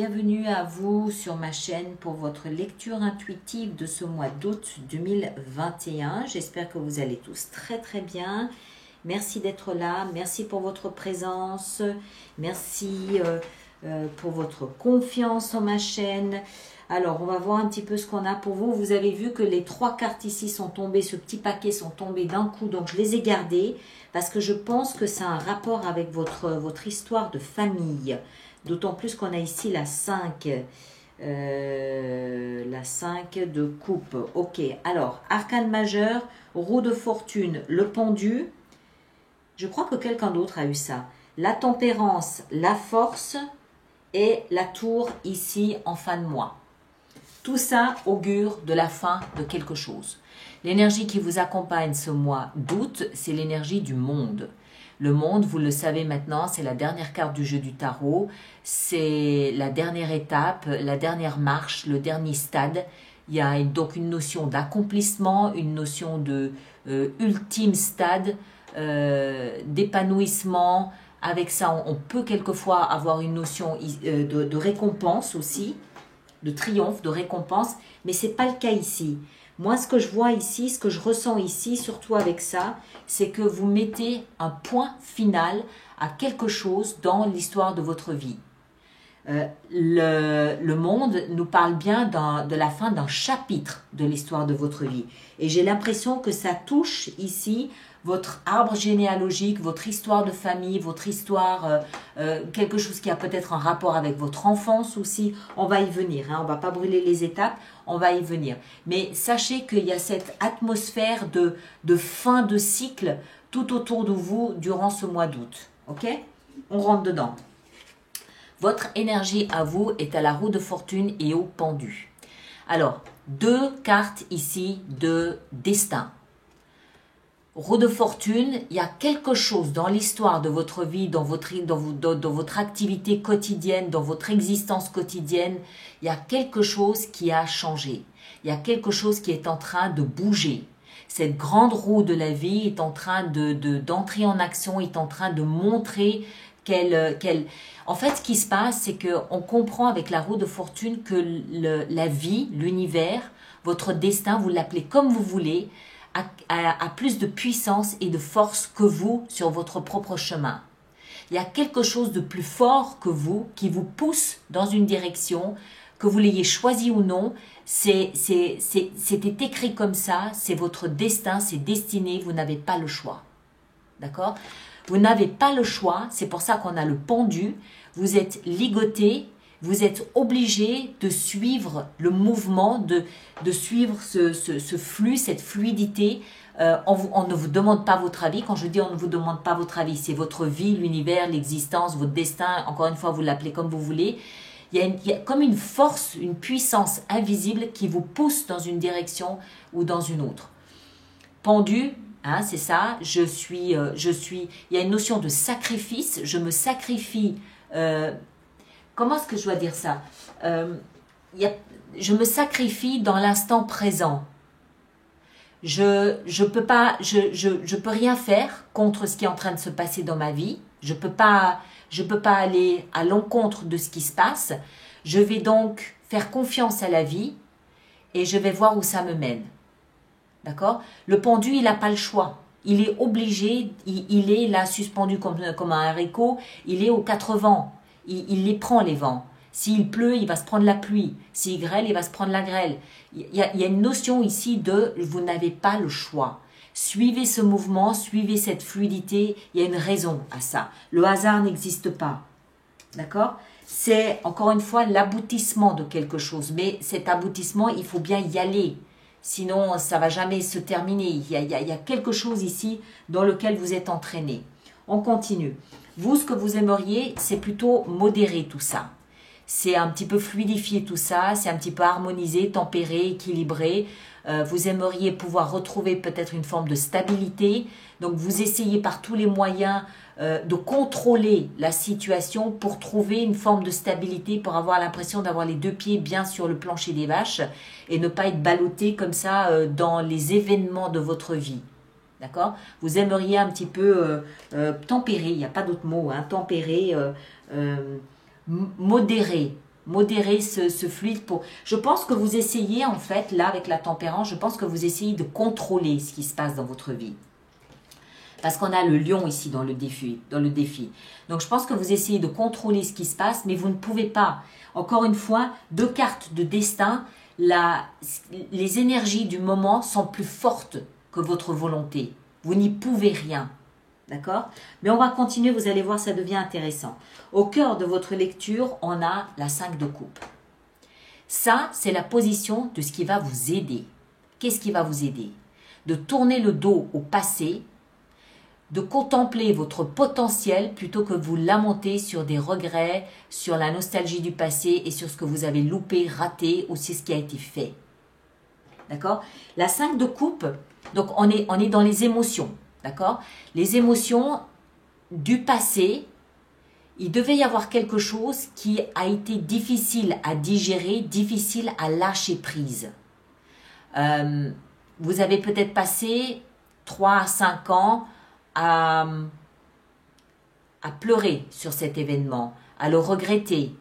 bienvenue à vous sur ma chaîne pour votre lecture intuitive de ce mois d'août 2021. J'espère que vous allez tous très très bien. Merci d'être là, merci pour votre présence, merci pour votre confiance en ma chaîne. Alors, on va voir un petit peu ce qu'on a pour vous. Vous avez vu que les 3 cartes ici sont tombées, ce petit paquet sont tombés d'un coup, donc je les ai gardées parce que je pense que ça a un rapport avec votre histoire de famille. D'autant plus qu'on a ici la 5 de coupe. Ok, alors, arcane majeur, roue de fortune, le pendu. Je crois que quelqu'un d'autre a eu ça. La tempérance, la force et la tour ici en fin de mois. Tout ça augure de la fin de quelque chose. L'énergie qui vous accompagne ce mois d'août, c'est l'énergie du monde. Le monde, vous le savez maintenant, c'est la dernière carte du jeu du tarot. C'est la dernière étape, la dernière marche, le dernier stade. Il y a donc une notion d'accomplissement, une notion de ultime stade, d'épanouissement. Avec ça, on peut quelquefois avoir une notion de récompense aussi, de triomphe, de récompense, mais ce n'est pas le cas ici. Moi, ce que je vois ici, ce que je ressens ici, surtout avec ça, c'est que vous mettez un point final à quelque chose dans l'histoire de votre vie. Le monde nous parle bien de la fin d'un chapitre de l'histoire de votre vie. Et j'ai l'impression que ça touche ici votre arbre généalogique, votre histoire de famille, votre histoire, quelque chose qui a peut-être un rapport avec votre enfance aussi. On va y venir, hein, on ne va pas brûler les étapes, on va y venir. Mais sachez qu'il y a cette atmosphère de fin de cycle tout autour de vous durant ce mois d'août. Ok? On rentre dedans. Votre énergie à vous est à la roue de fortune et au pendu. Alors, 2 cartes ici de destin. Roue de fortune, il y a quelque chose dans l'histoire de votre vie, dans votre activité quotidienne, dans votre existence quotidienne, il y a quelque chose qui a changé. Il y a quelque chose qui est en train de bouger. Cette grande roue de la vie est en train d'entrer en action, est en train de montrer En fait, ce qui se passe, c'est qu'on comprend avec la roue de fortune que la vie, l'univers, votre destin, vous l'appelez comme vous voulez, a plus de puissance et de force que vous sur votre propre chemin. Il y a quelque chose de plus fort que vous qui vous pousse dans une direction, que vous l'ayez choisi ou non. C'était écrit comme ça, c'est votre destin, c'est destiné, vous n'avez pas le choix. D'accord ? Vous n'avez pas le choix, c'est pour ça qu'on a le pendu. Vous êtes ligoté, vous êtes obligé de suivre le mouvement, de suivre ce flux, cette fluidité. On ne vous demande pas votre avis. Quand je dis on ne vous demande pas votre avis, c'est votre vie, l'univers, l'existence, votre destin. Encore une fois, vous l'appelez comme vous voulez. Il y a comme une force, une puissance invisible qui vous pousse dans une direction ou dans une autre. Pendu, hein, c'est ça. Il y a une notion de sacrifice. Je me sacrifie. Comment est-ce que je dois dire ça? Je me sacrifie dans l'instant présent. Je peux rien faire contre ce qui est en train de se passer dans ma vie. Je peux pas aller à l'encontre de ce qui se passe. Je vais donc faire confiance à la vie et je vais voir où ça me mène. D'accord? Le pendu, il n'a pas le choix. Il est obligé, il est là suspendu comme un haricot, il est aux 4 vents. Il les prend les vents. S'il pleut, il va se prendre la pluie. S'il grêle, il va se prendre la grêle. Il y a une notion ici de vous n'avez pas le choix. Suivez ce mouvement, suivez cette fluidité. Il y a une raison à ça. Le hasard n'existe pas. D'accord? C'est encore une fois l'aboutissement de quelque chose. Mais cet aboutissement, il faut bien y aller. Sinon, ça ne va jamais se terminer. Il y a quelque chose ici dans lequel vous êtes entraîné. On continue. Vous, ce que vous aimeriez, c'est plutôt modérer tout ça. C'est un petit peu fluidifier tout ça, c'est un petit peu harmoniser, tempérer, équilibrer. Vous aimeriez pouvoir retrouver peut-être une forme de stabilité. Donc, vous essayez par tous les moyens de contrôler la situation pour trouver une forme de stabilité, pour avoir l'impression d'avoir les 2 pieds bien sur le plancher des vaches et ne pas être ballotté comme ça dans les événements de votre vie. D'accord? Vous aimeriez un petit peu tempérer, il n'y a pas d'autre mot, hein, tempérer, modérer, modérer ce fluide pour... Je pense que vous essayez, en fait, là, avec la tempérance, je pense que vous essayez de contrôler ce qui se passe dans votre vie. Parce qu'on a le lion ici dans le défi. Donc, je pense que vous essayez de contrôler ce qui se passe, mais vous ne pouvez pas. Encore une fois, 2 cartes de destin, les énergies du moment sont plus fortes que votre volonté. Vous n'y pouvez rien. D'accord? Mais on va continuer, vous allez voir, ça devient intéressant. Au cœur de votre lecture, on a la 5 de coupe. Ça, c'est la position de ce qui va vous aider. Qu'est-ce qui va vous aider? De tourner le dos au passé, de contempler votre potentiel plutôt que vous lamenter sur des regrets, sur la nostalgie du passé et sur ce que vous avez loupé, raté ou c'est ce qui a été fait. D'accord? La 5 de coupe, donc on est dans les émotions. D'accord? Les émotions du passé, il devait y avoir quelque chose qui a été difficile à digérer, difficile à lâcher prise. Vous avez peut-être passé 3 à 5 ans à pleurer sur cet événement, à le regretter,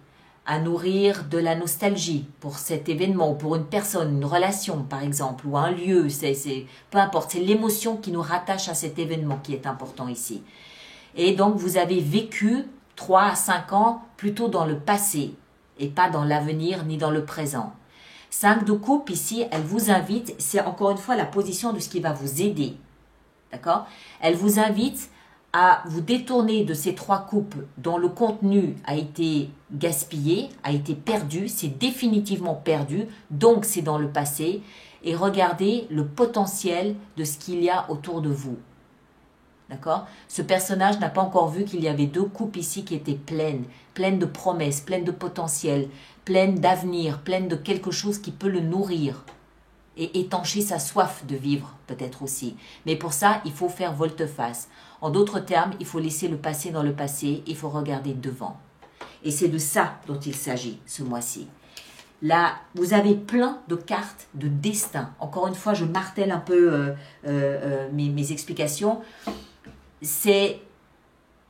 à nourrir de la nostalgie pour cet événement ou pour une personne, une relation par exemple, ou un lieu, peu importe, c'est l'émotion qui nous rattache à cet événement qui est important ici. Et donc vous avez vécu 3 à 5 ans plutôt dans le passé et pas dans l'avenir ni dans le présent. 5 de coupe ici, elle vous invite, c'est encore une fois la position de ce qui va vous aider. D'accord? Elle vous invite à vous détourner de ces 3 coupes dont le contenu a été gaspillé, a été perdu, c'est définitivement perdu, donc c'est dans le passé, et regardez le potentiel de ce qu'il y a autour de vous. D'accord? Ce personnage n'a pas encore vu qu'il y avait 2 coupes ici qui étaient pleines de promesses, pleines de potentiel, pleines d'avenir, pleines de quelque chose qui peut le nourrir et étancher sa soif de vivre peut-être aussi. Mais pour ça, il faut faire volte-face. En d'autres termes, il faut laisser le passé dans le passé, il faut regarder devant. Et c'est de ça dont il s'agit ce mois-ci. Là, vous avez plein de cartes de destin. Encore une fois, je martèle un peu mes explications. C'est...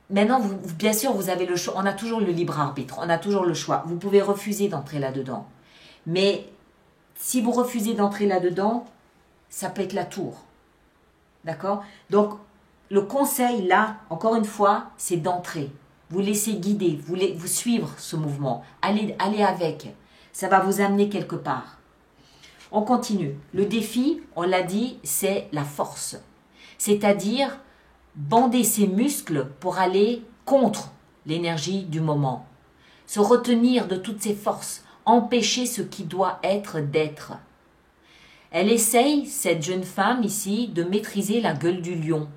Maintenant, bien sûr, vous avez le choix. On a toujours le libre arbitre, on a toujours le choix. Vous pouvez refuser d'entrer là-dedans. Mais si vous refusez d'entrer là-dedans, ça peut être la tour. D'accord? Donc, le conseil, là, encore une fois, c'est d'entrer. Vous laissez guider, vous suivre ce mouvement. Allez avec. Ça va vous amener quelque part. On continue. Le défi, on l'a dit, c'est la force. C'est-à-dire bander ses muscles pour aller contre l'énergie du moment. Se retenir de toutes ses forces. Empêcher ce qui doit être d'être. Elle essaye, cette jeune femme ici, de maîtriser la gueule du lion.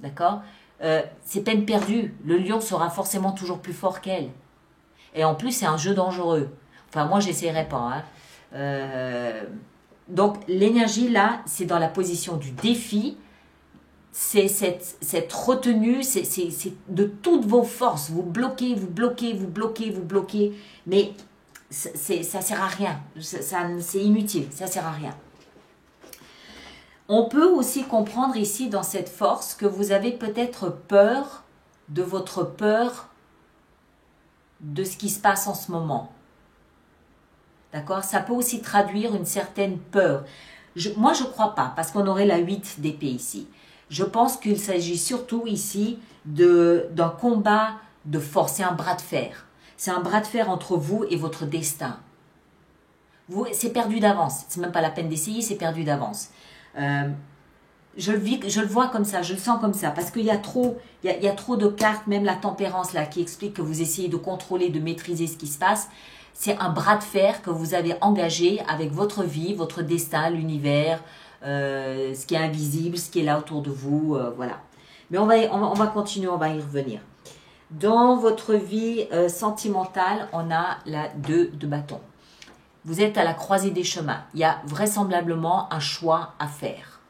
D'accord? C'est peine perdue. Le lion sera forcément toujours plus fort qu'elle. Et en plus, c'est un jeu dangereux. Enfin, moi, j'essaierai pas. Donc, l'énergie, là, c'est dans la position du défi. C'est cette retenue, c'est de toutes vos forces. Vous bloquez, mais ça sert à rien. C'est inutile, ça sert à rien. On peut aussi comprendre ici, dans cette force, que vous avez peut-être peur de votre peur de ce qui se passe en ce moment. D'accord? Ça peut aussi traduire une certaine peur. Moi, je ne crois pas, parce qu'on aurait la 8 d'épée ici. Je pense qu'il s'agit surtout ici d'un combat de force. C'est un bras de fer. C'est un bras de fer entre vous et votre destin. C'est perdu d'avance. C'est même pas la peine d'essayer, c'est perdu d'avance. Je le vois comme ça, je le sens comme ça, parce qu'il y a trop de cartes, même la tempérance là, qui explique que vous essayez de contrôler, de maîtriser ce qui se passe. C'est un bras de fer que vous avez engagé avec votre vie, votre destin, l'univers, ce qui est invisible, ce qui est là autour de vous, voilà. Mais on va continuer, on va y revenir. Dans votre vie sentimentale, on a la 2 de bâton. Vous êtes à la croisée des chemins. Il y a vraisemblablement un choix à faire.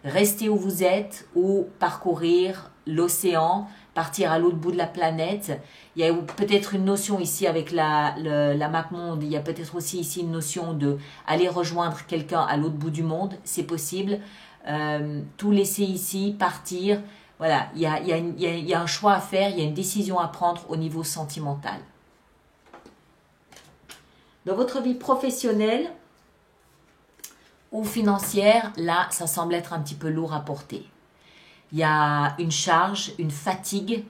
Rester où vous êtes ou parcourir l'océan, partir à l'autre bout de la planète. Il y a peut-être une notion ici avec la map monde, il y a peut-être aussi ici une notion de aller rejoindre quelqu'un à l'autre bout du monde, c'est possible. Tout laisser ici, partir. Voilà, il y a un choix à faire, il y a une décision à prendre au niveau sentimental. Dans votre vie professionnelle ou financière, là, ça semble être un petit peu lourd à porter. Il y a une charge, une fatigue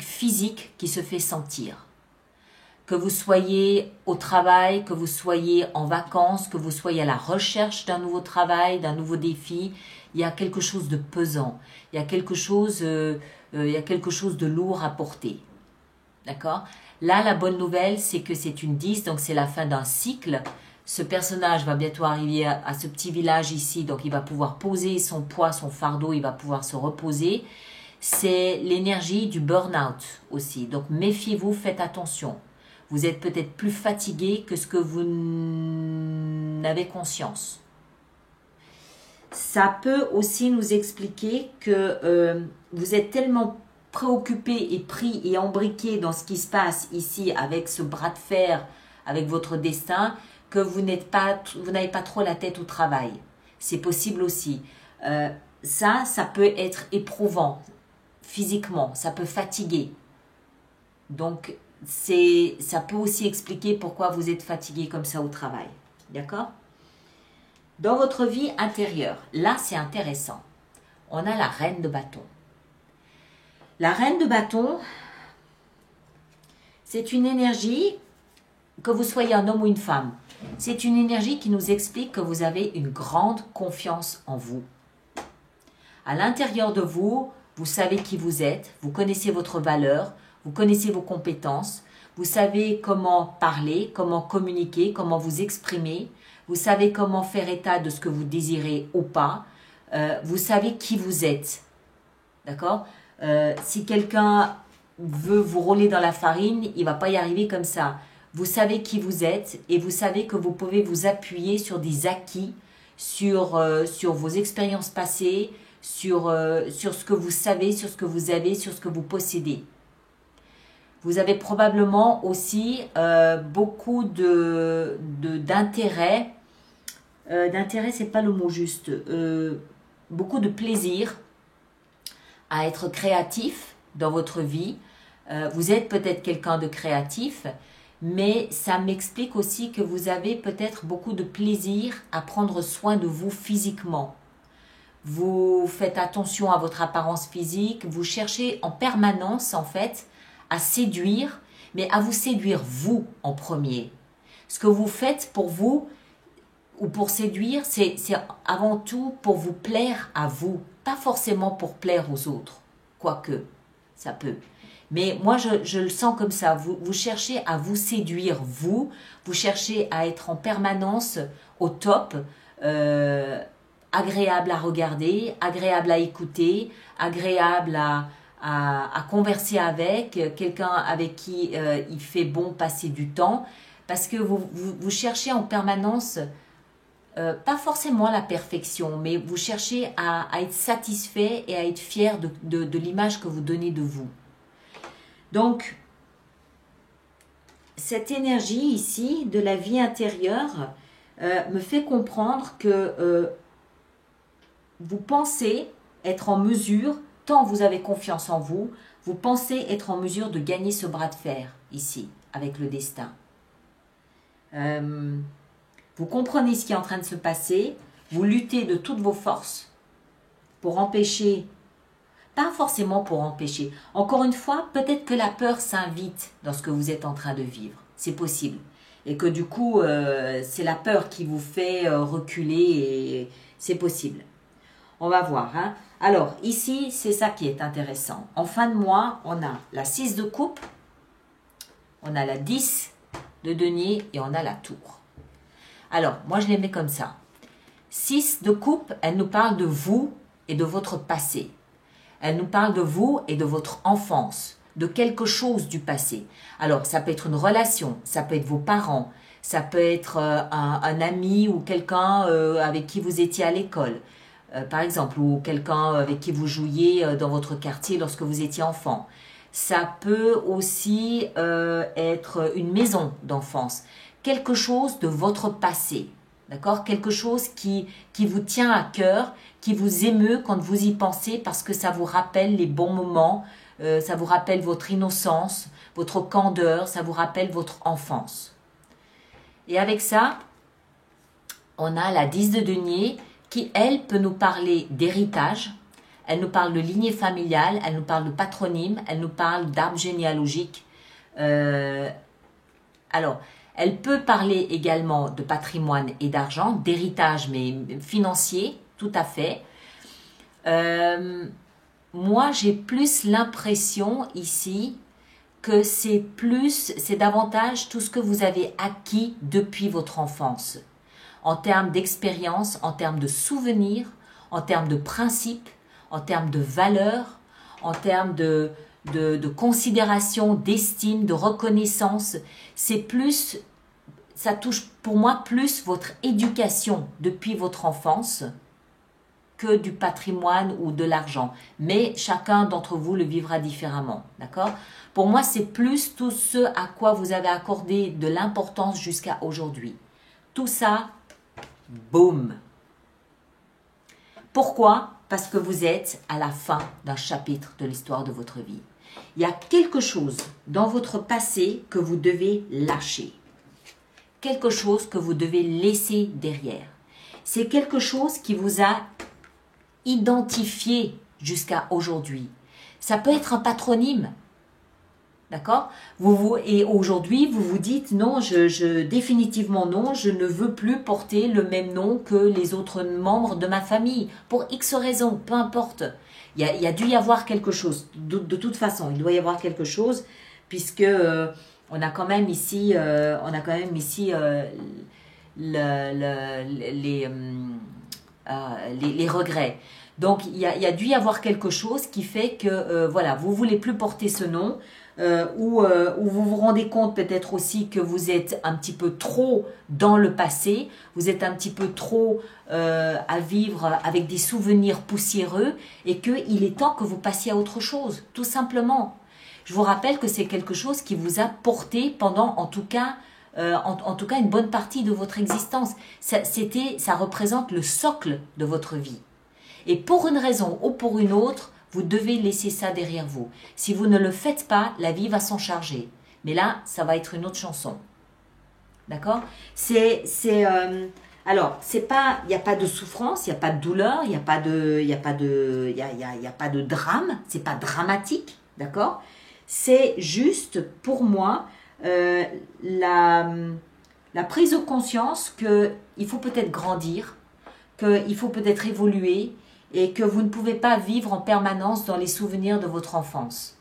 physique qui se fait sentir. Que vous soyez au travail, que vous soyez en vacances, que vous soyez à la recherche d'un nouveau travail, d'un nouveau défi, il y a quelque chose de pesant, il y a quelque chose de lourd à porter. D'accord? Là, la bonne nouvelle, c'est que c'est une 10, donc c'est la fin d'un cycle. Ce personnage va bientôt arriver à ce petit village ici, donc il va pouvoir poser son poids, son fardeau, il va pouvoir se reposer. C'est l'énergie du burn-out aussi, donc méfiez-vous, faites attention. Vous êtes peut-être plus fatigué que ce que vous n'avez conscience. Ça peut aussi nous expliquer que vous êtes tellement préoccupé et pris et embriqué dans ce qui se passe ici avec ce bras de fer, avec votre destin, que vous n'avez pas trop la tête au travail. C'est possible aussi. Ça peut être éprouvant physiquement, ça peut fatiguer. Donc, ça peut aussi expliquer pourquoi vous êtes fatigué comme ça au travail. D'accord? Dans votre vie intérieure, là c'est intéressant. On a la reine de bâton. La reine de bâton, c'est une énergie, que vous soyez un homme ou une femme, c'est une énergie qui nous explique que vous avez une grande confiance en vous. À l'intérieur de vous, vous savez qui vous êtes, vous connaissez votre valeur, vous connaissez vos compétences, vous savez comment parler, comment communiquer, comment vous exprimer, vous savez comment faire état de ce que vous désirez ou pas, vous savez qui vous êtes. D'accord? Si quelqu'un veut vous rouler dans la farine, il ne va pas y arriver comme ça. Vous savez qui vous êtes et vous savez que vous pouvez vous appuyer sur des acquis, sur vos expériences passées, sur ce que vous savez, sur ce que vous avez, sur ce que vous possédez. Vous avez probablement aussi beaucoup d'intérêt. D'intérêt, c'est pas le mot juste. Beaucoup de plaisir à être créatif dans votre vie. Vous êtes peut-être quelqu'un de créatif, mais ça m'explique aussi que vous avez peut-être beaucoup de plaisir à prendre soin de vous physiquement. Vous faites attention à votre apparence physique, vous cherchez en permanence en fait à séduire, mais à vous séduire vous en premier. Ce que vous faites pour vous ou pour séduire, c'est avant tout pour vous plaire à vous, pas forcément pour plaire aux autres, quoique ça peut. Mais moi, je le sens comme ça. Vous cherchez à vous séduire, vous cherchez à être en permanence au top, agréable à regarder, agréable à écouter, agréable à converser avec, quelqu'un avec qui il fait bon passer du temps, parce que vous cherchez en permanence, pas forcément la perfection, mais vous cherchez à être satisfait et à être fier de l'image que vous donnez de vous. Donc, cette énergie ici de la vie intérieure me fait comprendre que vous pensez être en mesure, tant vous avez confiance en vous, vous pensez être en mesure de gagner ce bras de fer ici, avec le destin. Vous comprenez ce qui est en train de se passer, vous luttez de toutes vos forces pour empêcher. Pas forcément pour empêcher. Encore une fois, peut-être que la peur s'invite dans ce que vous êtes en train de vivre. C'est possible. Et que du coup, c'est la peur qui vous fait reculer et c'est possible. On va voir. Hein. Alors, ici, c'est ça qui est intéressant. En fin de mois, on a la 6 de coupe, on a la 10 de denier et on a la tour. Alors, moi, je les mets comme ça. 6 de coupe, elle nous parle de vous et de votre passé. Elle nous parle de vous et de votre enfance, de quelque chose du passé. Alors, ça peut être une relation, ça peut être vos parents, ça peut être un ami ou quelqu'un avec qui vous étiez à l'école, par exemple, ou quelqu'un avec qui vous jouiez dans votre quartier lorsque vous étiez enfant. Ça peut aussi être une maison d'enfance, quelque chose de votre passé. D'accord? Quelque chose qui vous tient à cœur, qui vous émeut quand vous y pensez parce que ça vous rappelle les bons moments, ça vous rappelle votre innocence, votre candeur, ça vous rappelle votre enfance. Et avec ça, on a la 10 de denier qui, elle, peut nous parler d'héritage. Elle nous parle de lignée familiale, elle nous parle de patronyme, elle nous parle d'arbre généalogique. Alors, elle peut parler également de patrimoine et d'argent, d'héritage, mais financier, tout à fait. Moi, j'ai plus l'impression ici que c'est davantage tout ce que vous avez acquis depuis votre enfance, en termes d'expérience, en termes de souvenirs, en termes de principes, en termes de valeurs, en termes de considération, d'estime, de reconnaissance. C'est plus, ça touche pour moi plus votre éducation depuis votre enfance que du patrimoine ou de l'argent. Mais chacun d'entre vous le vivra différemment, d'accord? Pour moi, c'est plus tout ce à quoi vous avez accordé de l'importance jusqu'à aujourd'hui. Tout ça, boum! Pourquoi? Parce que vous êtes à la fin d'un chapitre de l'histoire de votre vie. Il y a quelque chose dans votre passé que vous devez lâcher. Quelque chose que vous devez laisser derrière. C'est quelque chose qui vous a identifié jusqu'à aujourd'hui. Ça peut être un patronyme. D'accord? Et aujourd'hui, vous vous dites non, définitivement non, je ne veux plus porter le même nom que les autres membres de ma famille. Pour X raisons, peu importe. Il y a dû y avoir quelque chose. De toute façon, il doit y avoir quelque chose, puisque on a quand même ici, les regrets. Donc, il y a dû y avoir quelque chose qui fait que, voilà, vous ne voulez plus porter ce nom. Ou vous vous rendez compte peut-être aussi que vous êtes un petit peu trop dans le passé, vous êtes un petit peu trop à vivre avec des souvenirs poussiéreux et qu'il est temps que vous passiez à autre chose, tout simplement. Je vous rappelle que c'est quelque chose qui vous a porté pendant en tout cas une bonne partie de votre existence. Ça représente le socle de votre vie. Et pour une raison ou pour une autre, vous devez laisser ça derrière vous. Si vous ne le faites pas, la vie va s'en charger. Mais là, ça va être une autre chanson. D'accord? Alors, c'est pas, il n'y a pas de souffrance, il n'y a pas de douleur, il n'y a pas de drame. C'est pas dramatique, d'accord? C'est juste pour moi la prise de conscience que il faut peut-être grandir, qu'il faut peut-être évoluer. Et que vous ne pouvez pas vivre en permanence dans les souvenirs de votre enfance.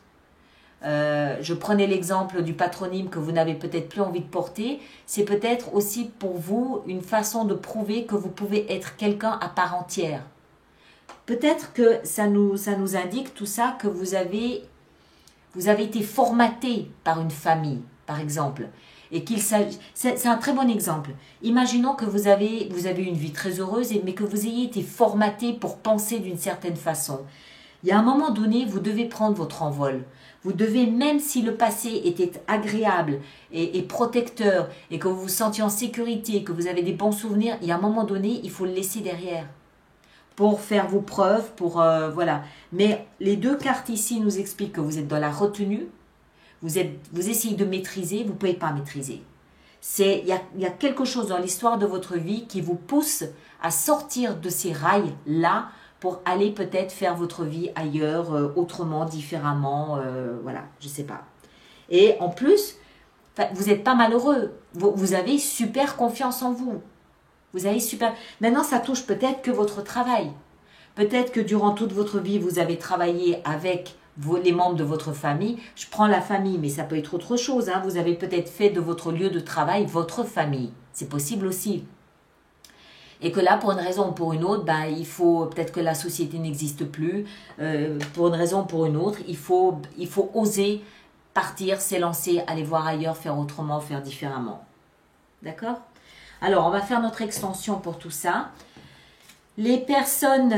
Je prenais l'exemple du patronyme que vous n'avez peut-être plus envie de porter. C'est peut-être aussi pour vous une façon de prouver que vous pouvez être quelqu'un à part entière. Peut-être que ça nous indique tout ça que vous avez été formaté par une famille, par exemple. Et c'est un très bon exemple. Imaginons que vous avez une vie très heureuse, mais que vous ayez été formaté pour penser d'une certaine façon. Il y a un moment donné, vous devez prendre votre envol. Vous devez, même si le passé était agréable et protecteur, et que vous vous sentiez en sécurité, que vous avez des bons souvenirs, il y a un moment donné, il faut le laisser derrière. Pour faire vos preuves, voilà. Mais les deux cartes ici nous expliquent que vous êtes dans la retenue. Vous essayez de maîtriser, vous ne pouvez pas maîtriser. Il y a quelque chose dans l'histoire de votre vie qui vous pousse à sortir de ces rails-là pour aller peut-être faire votre vie ailleurs, autrement, différemment, voilà, je ne sais pas. Et en plus, vous n'êtes pas malheureux. Vous avez super confiance en vous. Maintenant, ça touche peut-être que votre travail. Peut-être que durant toute votre vie, vous avez travaillé avec les membres de votre famille. Je prends la famille, mais ça peut être autre chose. Vous avez peut-être fait de votre lieu de travail votre famille. C'est possible aussi. Et que là, pour une raison ou pour une autre, il faut peut-être que la société n'existe plus. Pour une raison ou pour une autre, il faut oser partir, s'élancer, aller voir ailleurs, faire autrement, faire différemment. D'accord? Alors, on va faire notre extension pour tout ça. Les personnes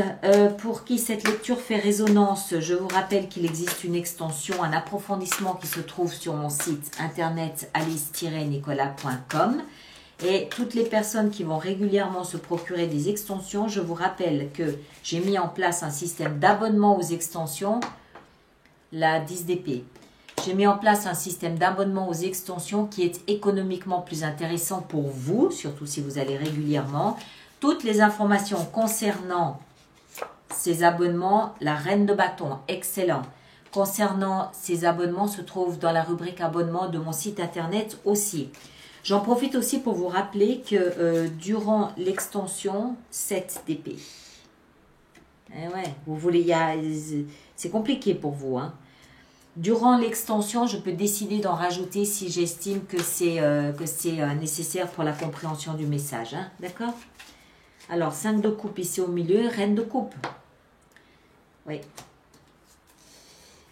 pour qui cette lecture fait résonance, je vous rappelle qu'il existe une extension, un approfondissement qui se trouve sur mon site internet alice-nicolas.com. Et toutes les personnes qui vont régulièrement se procurer des extensions, je vous rappelle que j'ai mis en place un système d'abonnement aux extensions, la 10 d'épée. J'ai mis en place un système d'abonnement aux extensions qui est économiquement plus intéressant pour vous, surtout si vous allez régulièrement. Toutes les informations concernant ces abonnements, la reine de bâton, excellent. Concernant ces abonnements, se trouvent dans la rubrique abonnement de mon site internet aussi. J'en profite aussi pour vous rappeler que durant l'extension 7DP, vous voulez, c'est compliqué pour vous, hein. Durant l'extension, je peux décider d'en rajouter si j'estime que c'est nécessaire pour la compréhension du message. Hein, d'accord? Alors, 5 de coupe ici au milieu, reine de coupe. Oui.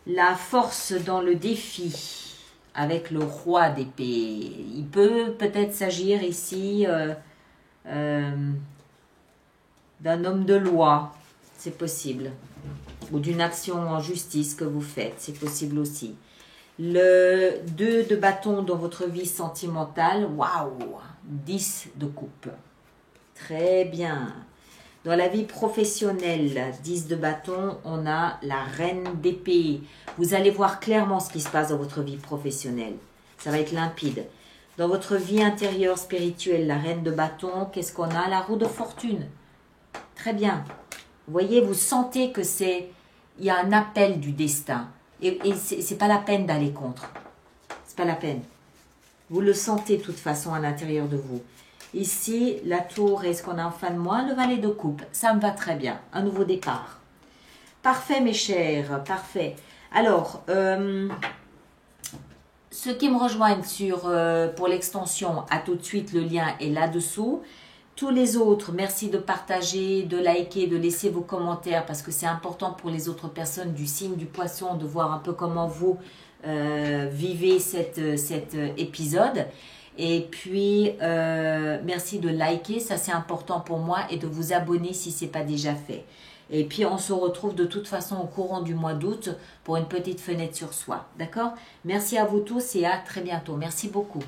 La force dans le défi avec le roi d'épée. Il peut peut-être s'agir ici d'un homme de loi. C'est possible. Ou d'une action en justice que vous faites, c'est possible aussi. Le 2 de bâton dans votre vie sentimentale, waouh, 10 de coupe. Très bien. Dans la vie professionnelle, 10 de bâton, on a la reine d'épée. Vous allez voir clairement ce qui se passe dans votre vie professionnelle. Ça va être limpide. Dans votre vie intérieure spirituelle, la reine de bâton, qu'est-ce qu'on a? La roue de fortune. Très bien. Vous voyez, vous sentez que il y a un appel du destin. Et c'est pas la peine d'aller contre. C'est pas la peine. Vous le sentez de toute façon à l'intérieur de vous. Ici, la tour et ce qu'on a en fin de mois, le valet de coupe. Ça me va très bien. Un nouveau départ. Parfait, mes chers. Parfait. Alors, ceux qui me rejoignent pour l'extension, à tout de suite, le lien est là-dessous. Tous les autres, merci de partager, de liker, de laisser vos commentaires parce que c'est important pour les autres personnes du signe du poisson de voir un peu comment vous vivez cet épisode. Et puis, merci de liker, ça c'est important pour moi, et de vous abonner si ce n'est pas déjà fait. Et puis, on se retrouve de toute façon au courant du mois d'août pour une petite fenêtre sur soi. D'accord? Merci à vous tous et à très bientôt. Merci beaucoup.